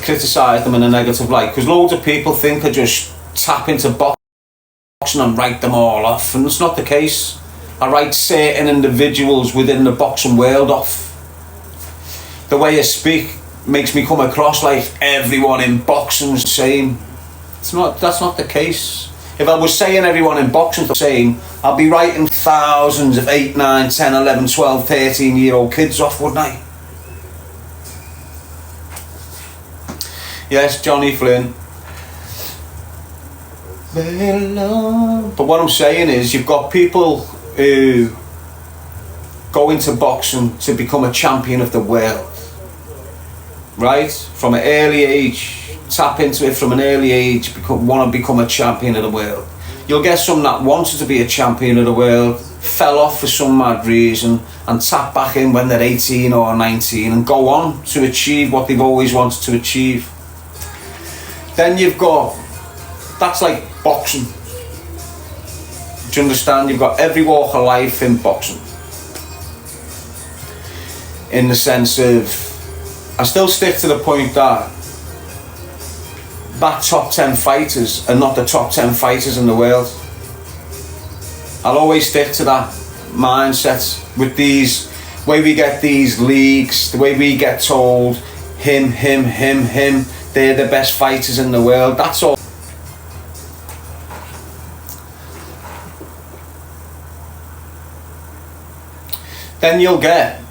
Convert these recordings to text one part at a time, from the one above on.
criticise them in a negative light, because loads of people think I just tap into boxing and write them all off, and it's not the case. I write certain individuals within the boxing world off. The way I speak makes me come across like everyone in boxing's the same. That's not the case. If I was saying everyone in boxing's the same, I'd be writing thousands of 8, 9, 10, 11, 12, 13-year-old kids off, wouldn't I? Yes, Johnny Flynn. But what I'm saying is, you've got people who go into boxing to become a champion of the world, right? From an early age, tap into it from an early age, want to become a champion of the world. You'll get some that wanted to be a champion of the world, fell off for some mad reason, and tap back in when they're 18 or 19 and go on to achieve what they've always wanted to achieve. Then you've got, that's like boxing. Do you understand? You've got every walk of life in boxing. In the sense of, I still stick to the point that top 10 fighters are not the top 10 fighters in the world. I'll always stick to that mindset with these, way we get these leagues, the way we get told, him, they're the best fighters in the world. That's all. Then you'll get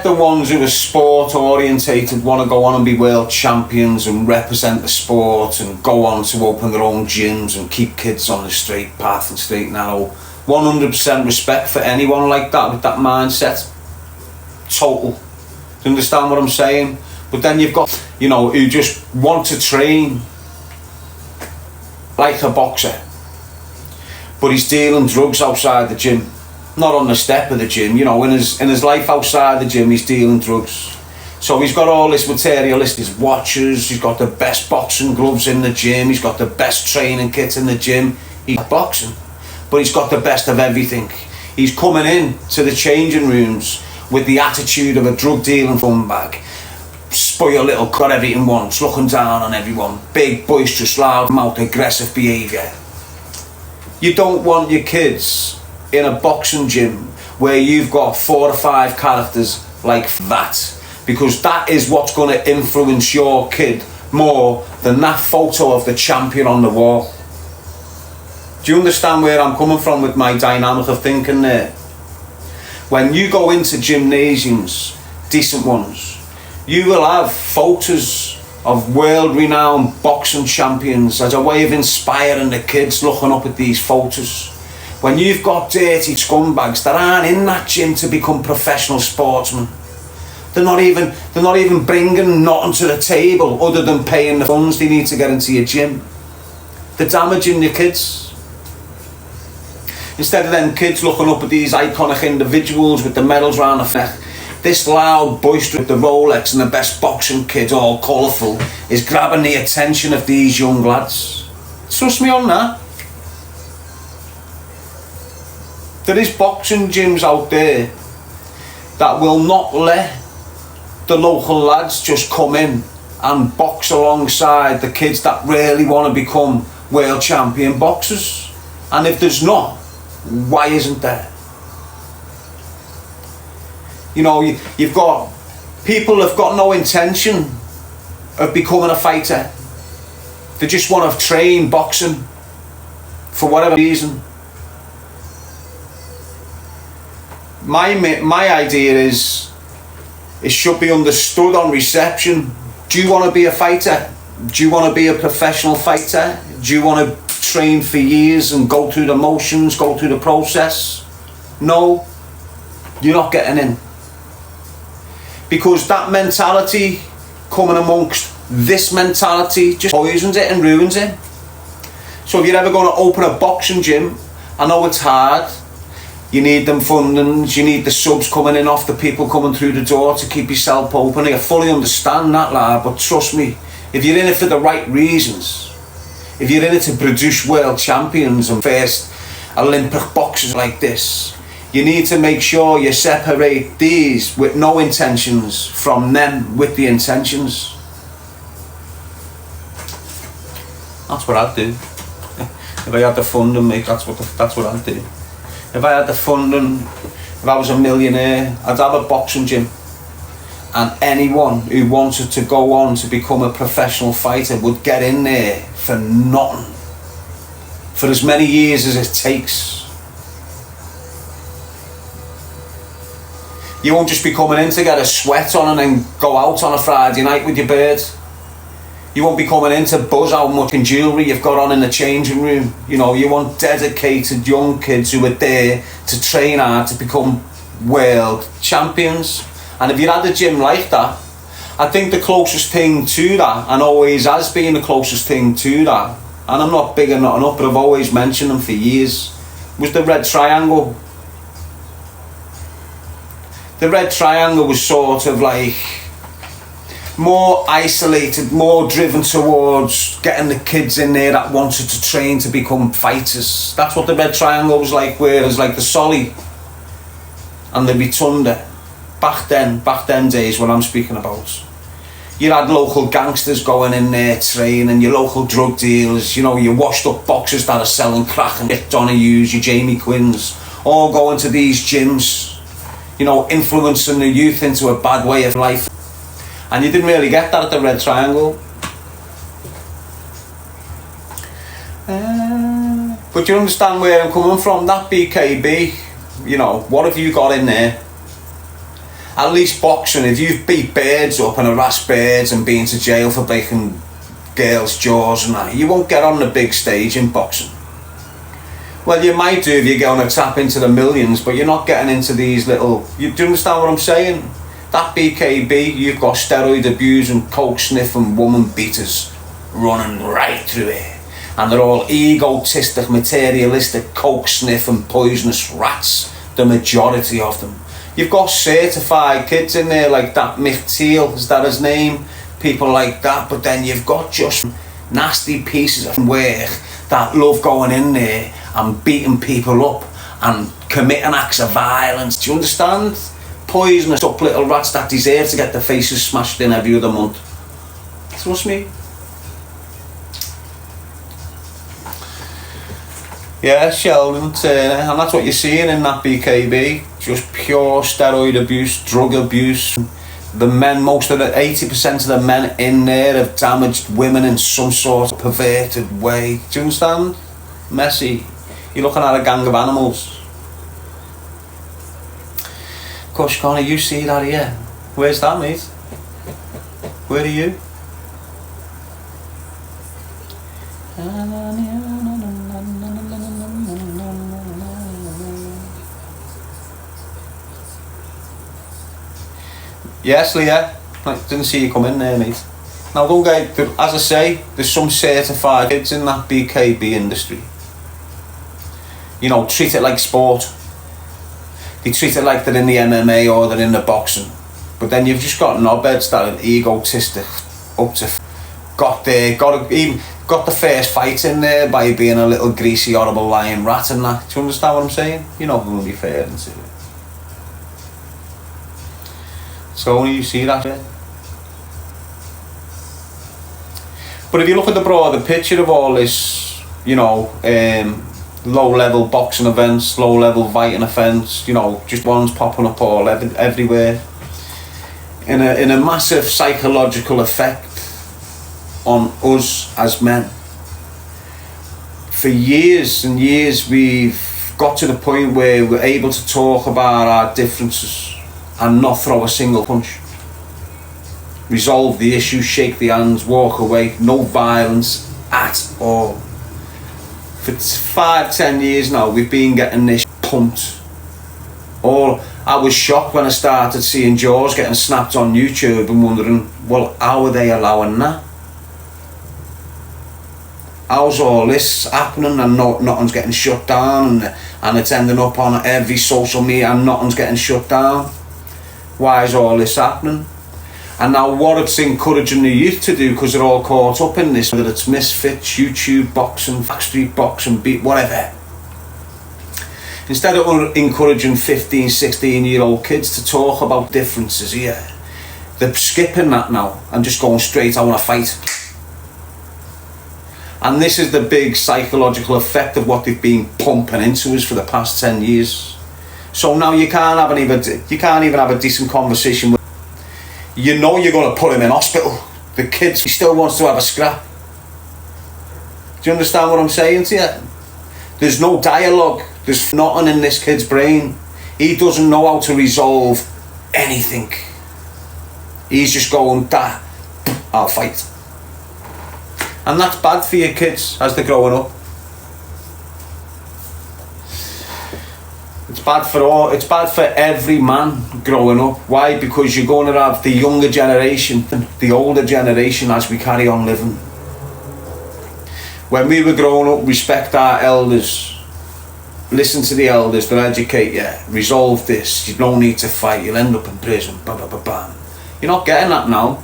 the ones who are sport orientated, want to go on and be world champions and represent the sport and go on to open their own gyms and keep kids on the straight path and straight narrow. 100% respect for anyone like that, with that mindset. Total. Do you understand what I'm saying? But then you've got, who just want to train like a boxer, but he's dealing drugs outside the gym. Not on the step of the gym, in his life outside the gym, he's dealing drugs. So he's got all this materialistic, his watches, he's got the best boxing gloves in the gym, he's got the best training kit in the gym. He's boxing, but he's got the best of everything. He's coming in to the changing rooms with the attitude of a drug dealing fun bag. Spoil little, got everything once, looking down on everyone, big, boisterous, loud mouth, aggressive behaviour. You don't want your kids in a boxing gym where you've got 4 or 5 characters like that, because that is what's going to influence your kid more than that photo of the champion on the wall. Do you understand where I'm coming from with my dynamic of thinking there? When you go into gymnasiums, decent ones, you will have photos of world-renowned boxing champions as a way of inspiring the kids looking up at these photos. When you've got dirty scumbags that aren't in that gym to become professional sportsmen, they're not even bringing nothing to the table other than paying the funds they need to get into your gym. They're damaging your kids. Instead of them kids looking up at these iconic individuals with the medals around their neck, this loud boisterous with the Rolex and the best boxing kid, all colourful, is grabbing the attention of these young lads. Trust me on that. There is boxing gyms out there that will not let the local lads just come in and box alongside the kids that really want to become world champion boxers. And if there's not, why isn't there? You've got people have got no intention of becoming a fighter. They just want to train boxing for whatever reason. My idea is, it should be understood on reception. Do you want to be a fighter? Do you want to be a professional fighter? Do you want to train for years and go through the motions, go through the process? No, you're not getting in. Because that mentality coming amongst this mentality just poisons it and ruins it. So if you're ever going to open a boxing gym, I know it's hard. You need them fundings, you need the subs coming in off the people coming through the door to keep yourself open. I fully understand that, lad, but trust me, if you're in it for the right reasons, if you're in it to produce world champions and first Olympic boxers like this, you need to make sure you separate these with no intentions from them with the intentions. That's what I'd do. If I had the funding, mate, that's what I'd do. If I had the funding, if I was a millionaire, I'd have a boxing gym. And anyone who wanted to go on to become a professional fighter would get in there for nothing. For as many years as it takes. You won't just be coming in to get a sweat on and then go out on a Friday night with your bird. You won't be coming in to buzz how much jewellery you've got on in the changing room. You know, you want dedicated young kids who are there to train hard to become world champions. And if you had a gym like that, I think the closest thing to that, and always has been the closest thing to that, and I'm not big or nothing up, but I've always mentioned them for years, was the Red Triangle. The Red Triangle was sort of like more isolated, more driven towards getting the kids in there that wanted to train to become fighters. That's what the Red Triangle was like, whereas like the Solly and the Rotunda, back then days when I'm speaking about, you had local gangsters going in there training, your local drug dealers, you know, your washed up boxers that are selling crack and get Donahues, your Jamie Quinns, all going to these gyms, you know, influencing the youth into a bad way of life. And you didn't really get that at the Red Triangle. But you understand where I'm coming from, that BKB, you know, what have you got in there? At least boxing, if you've beat birds up and harassed birds and been to jail for breaking girls' jaws and that, you won't get on the big stage in boxing. Well, you might do if you're going to tap into the millions, but you're not getting into these little... Do you understand what I'm saying? That BKB, you've got steroid abuse and coke sniffing woman beaters running right through it. And they're all egotistic, materialistic, coke sniffing, poisonous rats, the majority of them. You've got certified kids in there like that, Mick Teal, is that his name? People like that, but then you've got just nasty pieces of work that love going in there and beating people up and committing acts of violence. Do you understand? Poisonous up little rats that deserve to get their faces smashed in every other month. Trust me. Yeah, Sheldon Turner, and that's what you're seeing in that BKB. Just pure steroid abuse, drug abuse. The men, most of the 80% of the men in there have damaged women in some sort of perverted way. Do you understand? Messy. You're looking at a gang of animals. Of course, Connor, you see that here. Where's that, mate? Where are you? Yes, Leah. I didn't see you come in there, mate. Now, don't get, as I say, there's some certified kids in that BKB industry. You know, treat it like sport. They treat it like they're in the MMA or they're in the boxing. But then you've just got knobheads that are egotistic up to got the first fight in there by being a little greasy, horrible lying rat and that. Do you understand what I'm saying? You know who will be fair into it. So you see that, yeah? But if you look at the broader picture of all this, you know, low-level boxing events, low-level fighting events, you know, just ones popping up all everywhere, in a massive psychological effect on us as men. For years and years, we've got to the point where we're able to talk about our differences and not throw a single punch. Resolve the issue, shake the hands, walk away, no violence at all. For 5-10 years now, we've been getting this pumped. I was shocked when I started seeing jaws getting snapped on YouTube and wondering, well, how are they allowing that? How's all this happening and nothing's getting shut down and it's ending up on every social media and nothing's getting shut down? Why is all this happening? And now what it's encouraging the youth to do, because they're all caught up in this, whether it's Misfits, YouTube boxing, backstreet boxing, beat, whatever. Instead of encouraging 15, 16-year-old kids to talk about differences here, they're skipping that now and just going straight, I want to fight. And this is the big psychological effect of what they've been pumping into us for the past 10 years. So now you can't even have a decent conversation with, you know, you're going to put him in hospital. The kid, he still wants to have a scrap. Do you understand what I'm saying to you? There's no dialogue. There's nothing in this kid's brain. He doesn't know how to resolve anything. He's just going, "Dad, I'll fight." And that's bad for your kids as they're growing up. It's bad for every man growing up. Why? Because you're going to have the younger generation, the older generation, as we carry on living. When we were growing up, respect our elders. Listen to the elders, they'll educate you. Resolve this, you don't need to fight, you'll end up in prison, bam. You're not getting that now.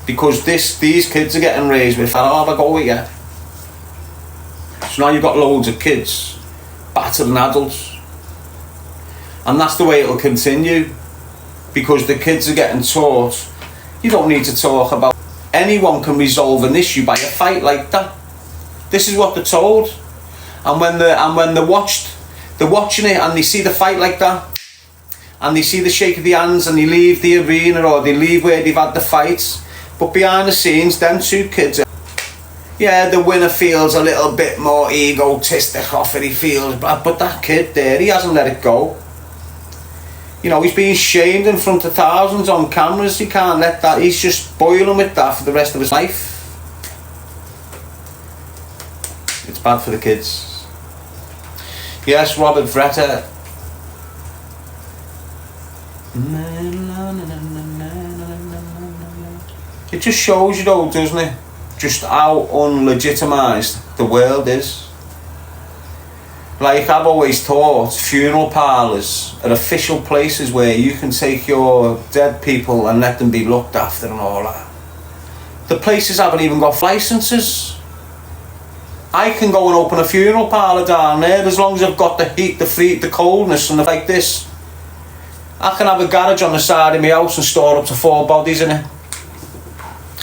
Because these kids are getting raised with, "I'll have a go with you." So now you've got loads of kids battering adults. And that's the way it'll continue. Because the kids are getting taught, you don't need to talk about, anyone can resolve an issue by a fight like that. This is what they're told. And when they're watching it and they see the fight like that, and they see the shake of the hands and they leave the arena or they leave where they've had the fights, but behind the scenes, them two kids, yeah, the winner feels a little bit more egotistic off it, he feels bad, but that kid there, he hasn't let it go. You know, he's being shamed in front of thousands on cameras, he can't let that, he's just boiling with that for the rest of his life. It's bad for the kids. Yes, Robert Vretter. It just shows you though, doesn't it? Just how unlegitimised the world is. Like I've always thought, funeral parlours are official places where you can take your dead people and let them be looked after and all that. The places haven't even got licences. I can go and open a funeral parlour down there as long as I've got the heat, the coldness and the like this. I can have a garage on the side of my house and store up to 4 bodies in it.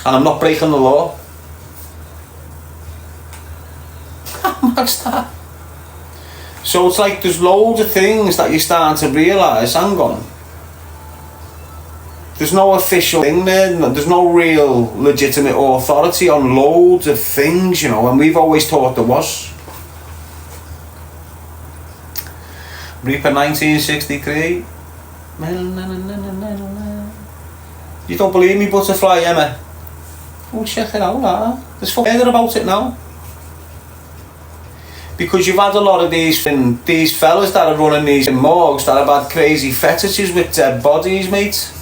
And I'm not breaking the law. How much that? So it's like there's loads of things that you're starting to realise, hang on. There's no official thing there, there's no real legitimate authority on loads of things, you know, and we've always thought there was. Reaper 1963. You don't believe me, butterfly, Emma? Oh, check it out, there's further about it now. Because you've had a lot of these fellas that are running these morgues that have had crazy fetishes with dead bodies, mate.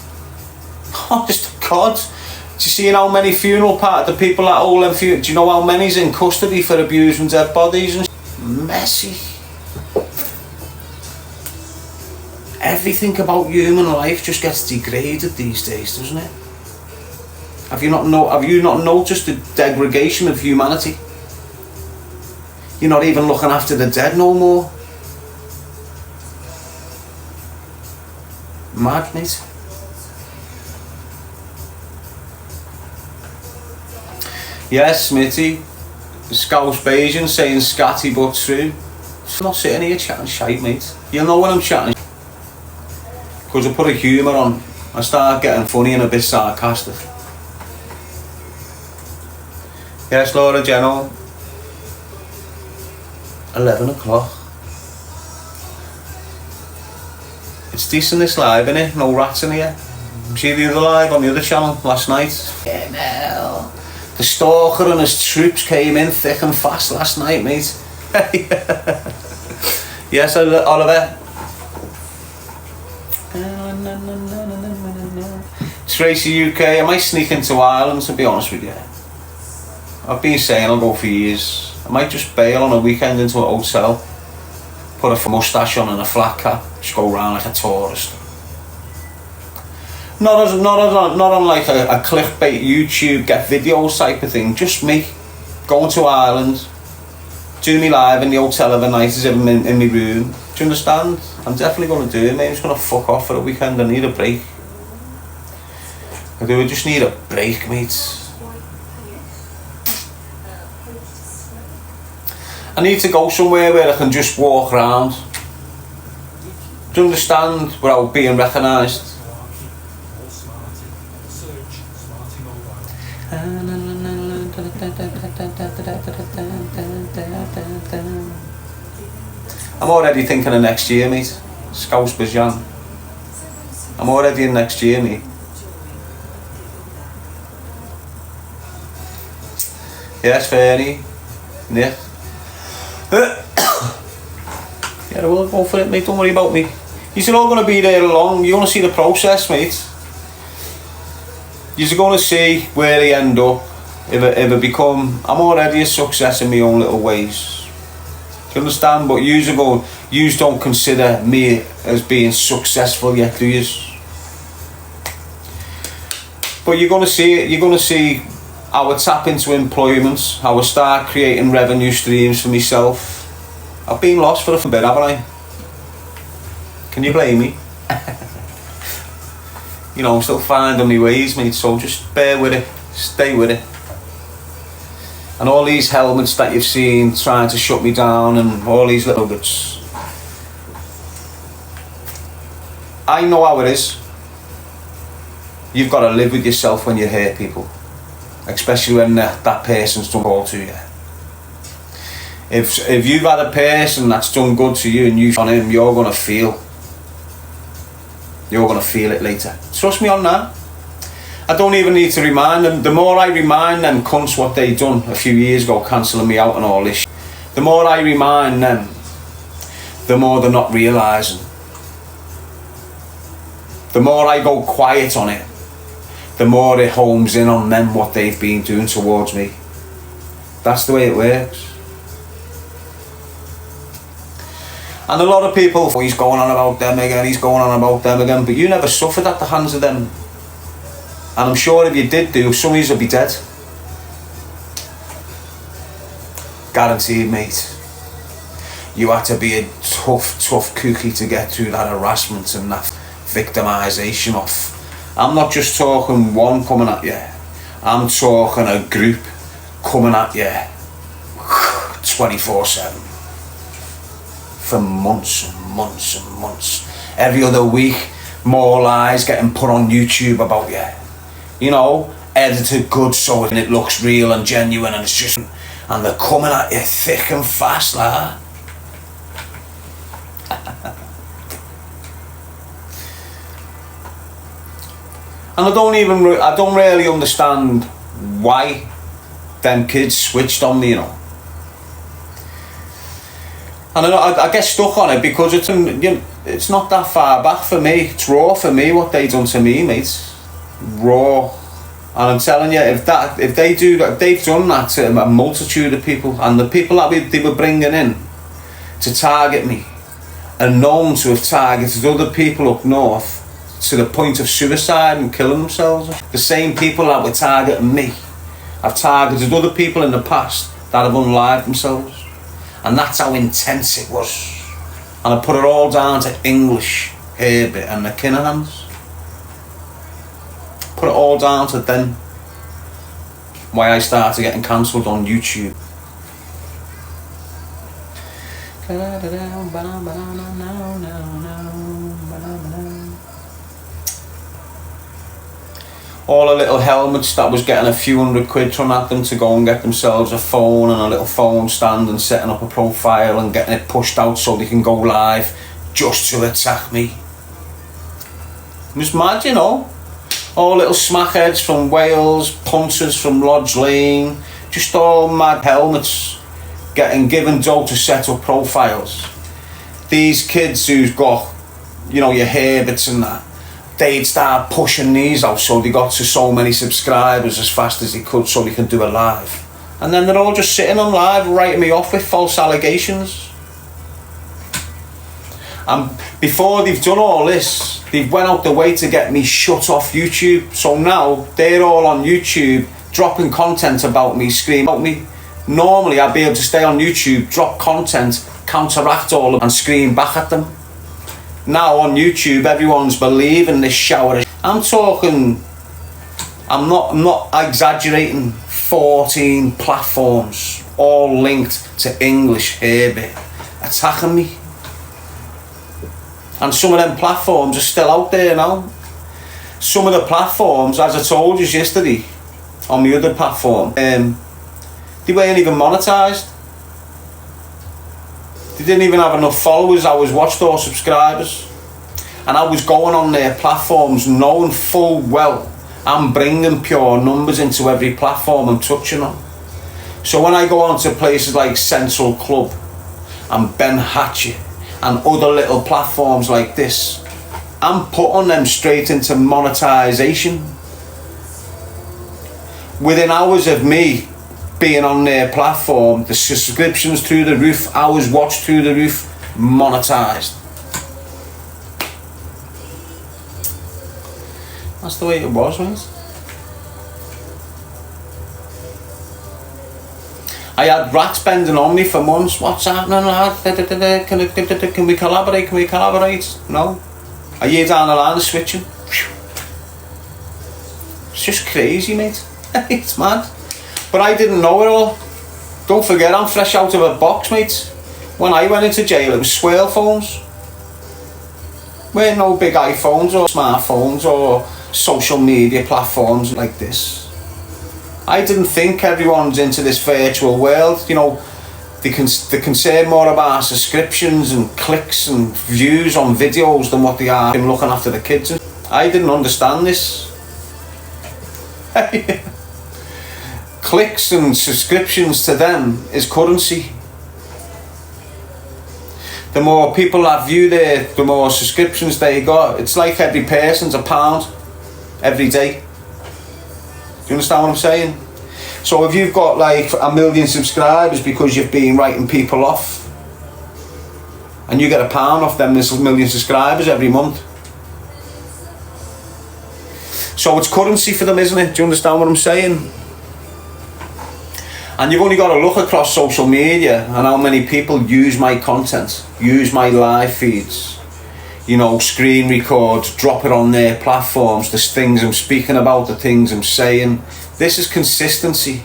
Honest to God, do you see how many funeral the people that hold them do you know how many's in custody for abusing dead bodies and messy. Everything about human life just gets degraded these days, doesn't it? Have you not noticed the degradation of humanity? You're not even looking after the dead no more. Mad, mate. Yes, Smitty. Scouse Bayesian saying scatty but true. I'm not sitting here chatting shite, mate. You'll know when I'm chatting. Because I put a humour on. I start getting funny and a bit sarcastic. Yes, Laura General. 11 o'clock. It's decent this live, innit? No rats in here. See the other live on the other channel last night? Yeah, no. The Stalker and his troops came in thick and fast last night, mate. Yes, Oliver. Tracy UK, I might sneak into Ireland to be honest with you. I've been saying I'll go for years. I might just bail on a weekend into a hotel, put a moustache on and a flat cap, just go around like a tourist. Not on like a clickbait YouTube get videos type of thing. Just me going to Ireland, do me live in the hotel of a night as if I'm in my room. Do you understand? I'm definitely going to do it, mate. I'm just going to fuck off for a weekend. I need a break. I just need a break, mate. I need to go somewhere where I can just walk around. Do you understand? Without being recognised. I'm already thinking of next year, mate. Scouse Bajan. I'm already in next year, mate. Yeah, it's fair, yeah. Yeah, we'll go for it, mate. Don't worry about me. You're all going to be there along. You're going to see the process, mate. You're going to see where they end up. If I become... I'm already a success in my own little ways. Do you understand? But you don't consider me as being successful yet, do you? But you're going to see it. You're going to see how I tap into employment, how I start creating revenue streams for myself. I've been lost for a bit, haven't I? Can you blame me? You know, I'm still finding my ways, mate, so just bear with it. Stay with it. And all these helmets that you've seen trying to shut me down and all these little bits. I know how it is. You've got to live with yourself when you hurt people. Especially when that person's done all to you. If you've had a person that's done good to you and you've on him, you're going to feel. You're going to feel it later. Trust me on that. I don't even need to remind them. The more I remind them cunts what they done a few years ago, cancelling me out and all this, the more I remind them, the more they're not realising. The more I go quiet on it, the more it homes in on them what they've been doing towards me. That's the way it works. And a lot of people, oh, he's going on about them again, he's going on about them again, but you never suffered at the hands of them. And I'm sure if you did do, some of you would be dead. Guaranteed, mate. You had to be a tough cookie to get through that harassment and that victimisation of. I'm not just talking one coming at you. I'm talking a group coming at you 24/7. For months and months and months. Every other week, more lies getting put on YouTube about you. You know, edited good so it looks real and genuine, and it's just, and they're coming at you thick and fast, like. And I don't really understand why them kids switched on me, you know. And I get stuck on it because it's not that far back for me. It's raw for me what they done to me, mate. Raw. And I'm telling you, if they've done that to a multitude of people, and the people that they were bringing in to target me are known to have targeted other people up north to the point of suicide and killing themselves. The same people that were targeting me have targeted other people in the past that have unalived themselves. And that's how intense it was. And I put it all down to English, Herbert and the Kinahans. Put it all down to them. Why I started getting cancelled on YouTube. All the little helmets that was getting a few £100 thrown at them to go and get themselves a phone and a little phone stand and setting up a profile and getting it pushed out so they can go live just to attack me. It was mad, you know. All little smackheads from Wales, punters from Lodge Lane, just all mad helmets getting given dough to set up profiles. These kids who's got, you know, your Herberts and that, they'd start pushing these out so they got to so many subscribers as fast as they could so they could do it live. And then they're all just sitting on live writing me off with false allegations. And before they've done all this, they've went out the way to get me shut off YouTube. So now they're all on YouTube dropping content about me, screaming about me. Normally I'd be able to stay on YouTube, drop content, counteract all of them and scream back at them. Now on YouTube, everyone's believing this shower. I'm not exaggerating, 14 platforms all linked to English Herbert, attacking me. And some of them platforms are still out there now. Some of the platforms, as I told you yesterday, on the other platform, they weren't even monetized. They didn't even have enough followers, hours watched, or subscribers. And I was going on their platforms knowing full well I'm bringing pure numbers into every platform I'm touching on. So when I go on to places like Central Club and Ben Hatchett and other little platforms like this, I'm putting them straight into monetization. Within hours of me being on their platform, the subscriptions through the roof, hours watched through the roof, monetized. That's the way it was, mate. I had rats bending on me for months. What's happening, lad? Can we collaborate? Can we collaborate? No. A year down the line, switching. It's just crazy, mate. It's mad. But I didn't know it all. Don't forget, I'm fresh out of a box, mate. When I went into jail, it was swirl phones. Weren't no big iPhones or smartphones or social media platforms like this. I didn't think everyone's into this virtual world. You know, they concern more about subscriptions and clicks and views on videos than what they are in looking after the kids. I didn't understand this. Clicks and subscriptions to them is currency. The more people that view the more subscriptions they got. It's like every person's £1 every day. Do you understand what I'm saying? So if you've got like 1 million subscribers because you've been writing people off, and you get £1 off them, there's 1 million subscribers every month. So it's currency for them, isn't it? Do you understand what I'm saying? And you've only got to look across social media and how many people use my content, use my live feeds, you know, screen record, drop it on their platforms, the things I'm speaking about, the things I'm saying. This is consistency.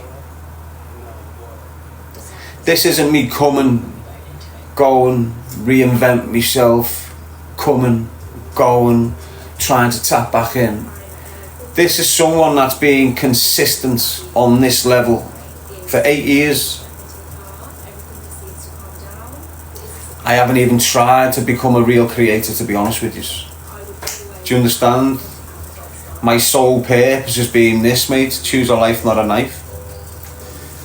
This isn't me coming, going, reinvent myself, coming, going, trying to tap back in. This is someone that's being consistent on this level for 8 years. I haven't even tried to become a real creator, to be honest with you. Do you understand? My sole purpose has been this, mate. Choose a life, not a knife.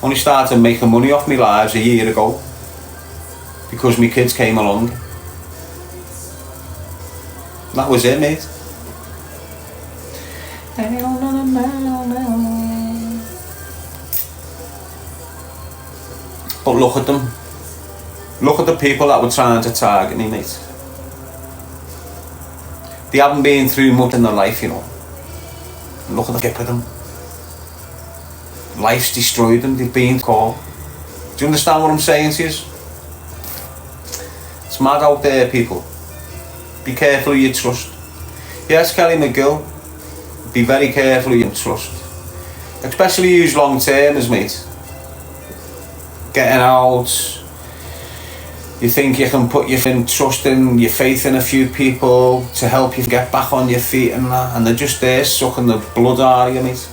Only started making money off my lives a year ago because my kids came along. That was it, mate. But look at them. Look at the people that were trying to target me, mate. They haven't been through much in their life, you know. Look at the gap with them. Life's destroyed them, they've been caught. Do you understand what I'm saying to you? It's mad out there, people. Be careful who you trust. Yes, Kelly McGill. Be very careful who you trust. Especially use long termers, mate. Getting out. You think you can put your trust in, your faith in a few people to help you get back on your feet and that, and they're just there sucking the blood out of you, mate.